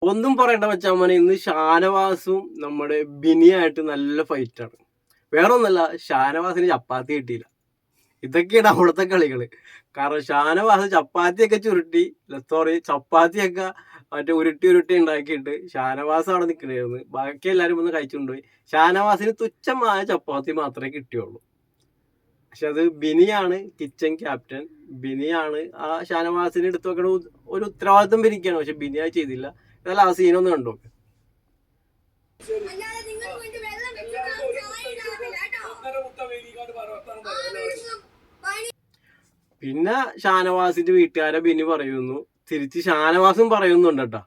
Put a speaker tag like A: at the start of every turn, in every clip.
A: ഒന്നും പറയണ്ട മച്ചാമ്മനെ, ഇന്ന് ഷാനവാസും നമ്മുടെ ബിനിയായിട്ട് നല്ല ഫൈറ്റാണ്. വേറെ ഒന്നല്ല, ഷാനവാസിന് ചപ്പാത്തി കിട്ടിയില്ല. ഇതൊക്കെയാണ് അവിടുത്തെ കളികള്. കാരണം ഷാനവാസ് ചപ്പാത്തിയൊക്കെ ചുരുട്ടി, ചപ്പാത്തിയൊക്കെ മറ്റേ ഉരുട്ടി ഉണ്ടാക്കിയിട്ട് ഷാനവാസ് അവിടെ നിൽക്കണായിരുന്നു. ബാക്കി എല്ലാവരും ഒന്ന് കഴിച്ചുകൊണ്ടുപോയി. ഷാനവാസിന് തുച്ഛമായ ചപ്പാത്തി മാത്രമേ കിട്ടിയുള്ളൂ. പക്ഷെ അത് ബിനിയാണ് കിച്ചൺ ക്യാപ്റ്റൻ. ബിനിയാണ് ആ ഷാനവാസിന് എടുത്തു വെക്കണ ഒരു ഉത്തരവാദിത്വം ബിനിക്കാണ്. പക്ഷെ ബിനി അത് ചെയ്തില്ല. എന്നാലും ആ സീനൊന്ന് കണ്ടു. പിന്നെ ഷാനവാസിന്റെ വീട്ടുകാരെ ബിനി പറയുന്നു, തിരിച്ച് ഷാനവാസും പറയുന്നുണ്ട് കേട്ടോ.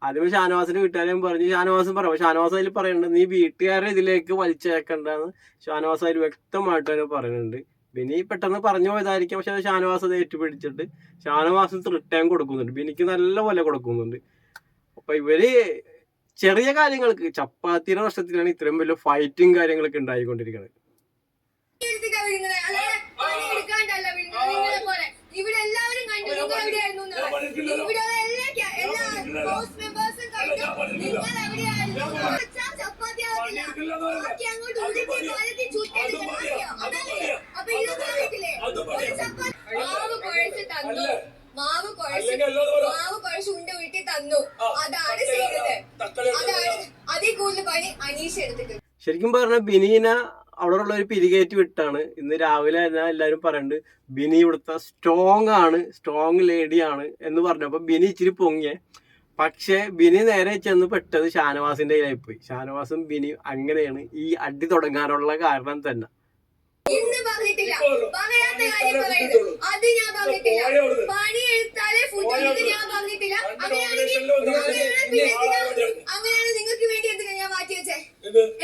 A: ആദ്യമേ ഷാനവാസിന്റെ വീട്ടുകാരെയും പറഞ്ഞു, ഷാനവാസും പറയും. ഷാനവാസ് അതിൽ പറയുന്നുണ്ട്, നീ വീട്ടുകാരെ ഇതിലേക്ക് വലിച്ചേക്കണ്ടെന്ന് ഷാനവാസ് അതിൽ വ്യക്തമായിട്ട് തന്നെ പറയുന്നുണ്ട്. ബിനി പെട്ടെന്ന് പറഞ്ഞു പോയതായിരിക്കും, പക്ഷെ അത് ഷാനവാസ് അത് ഏറ്റുപിടിച്ചിട്ട് ഷാനവാസ് റിട്ടേൺ കൊടുക്കുന്നുണ്ട്. ബിനിക്ക് നല്ല പോലെ കൊടുക്കുന്നുണ്ട്. അപ്പൊ ഇവര് ചെറിയ കാര്യങ്ങൾക്ക്, ചപ്പാത്തിയുടെ പ്രശ്നത്തിലാണ് ഇത്രയും വലിയ ഫൈറ്റും കാര്യങ്ങളൊക്കെ ഉണ്ടായിക്കൊണ്ടിരിക്കുന്നത്. ഇവിടെ എല്ലാവരും കണ്ടു, നിങ്ങൾ എവിടെയായിരുന്നു? ഇവിടെ എല്ലാ ഹൗസ് മെമ്പേഴ്സും കണ്ടു, നിങ്ങൾ എവിടെയായിരുന്നു? ചപ്പാത്തി ആവില്ല, ബാക്കി അങ്ങോട്ട് ഉരുട്ടി പരത്തി ചുട്ടെടുത്ത് അതല്ലേ? അപ്പൊ ഇതൊന്നും അറിയിട്ടില്ലേ? ഒരു ചപ്പാത്തി മാവ് കുഴച്ച് തന്നു, മാവ് കുഴച്ച് ഉണ്ട ഉരുട്ടി തന്നു. അതാണ് ചെയ്തത്. അതാണ് അതിൽ കൂടുതൽ പണി അനീഷ് എടുത്തിട്ട്. ശരിക്കും പറഞ്ഞ ബിനീന അവിടെ ഉള്ള ഒരു പിരികേറ്റ് വിട്ടാണ്. ഇന്ന് രാവിലെ തന്നെ എല്ലാവരും പറയുന്നുണ്ട്, ബിനി ഇവിടുത്തെ സ്ട്രോങ് ആണ്, സ്ട്രോങ് ലേഡിയാണ് എന്ന് പറഞ്ഞപ്പോൾ ബിനി ഇച്ചിരി പൊങ്ങിയെ. പക്ഷെ ബിനി നേരെ ചെന്ന് പെട്ടത് ഷാനവാസിന്റെ കയ്യിലായി പോയി. ഷാനവാസും ബിനി അങ്ങനെയാണ് ഈ അടി തുടങ്ങാനുള്ള കാരണം തന്നെ. ഇന്ന് പറഞ്ഞിട്ടില്ല, പറയാത്ത കാര്യം പറയുന്നത് അത് ഞാൻ പറഞ്ഞിട്ടില്ല. പണി എടുത്താലേ ഫുഡ് ഞാൻ പറഞ്ഞിട്ടില്ല. അങ്ങനെയാണ് നിങ്ങൾക്ക് വേണ്ടി എന്തിനാ ഞാൻ മാറ്റി വെച്ചേ?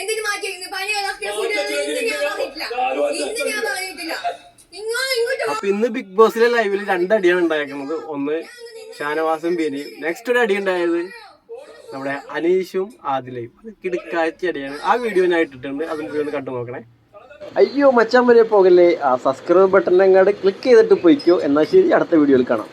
A: എന്തിനു മാറ്റി വെക്കുന്നത്? പണി ഫുഡ് ഞാൻ പറഞ്ഞിട്ടില്ല, ഇന്ന് ഞാൻ പറഞ്ഞിട്ടില്ല. അപ്പൊ ഇന്ന് ബിഗ് ബോസിലെ ലൈവിൽ രണ്ടടിയാണ് ഉണ്ടായിരിക്കുന്നത്. ഒന്ന് ഷാനവാസും ബിനിയും. നെക്സ്റ്റ് ഒരു അടി ഉണ്ടായത് നമ്മുടെ അനീഷും ആദിലയും. അത് കിടക്കാഴ്ച അടിയാണ്. ആ വീഡിയോ ഞാൻ ഇട്ടിട്ടുണ്ട്, അതും പോയി ഒന്ന് കണ്ടു നോക്കണേ. അയ്യോ മച്ചാൻ വരെ പോകല്ലേ, ആ സബ്സ്ക്രൈബ് ബട്ടൺ അങ്ങോട്ട് ക്ലിക്ക് ചെയ്തിട്ട് പോയിക്കോ. എന്നാൽ ശരി, അടുത്ത വീഡിയോയിൽ കാണാം.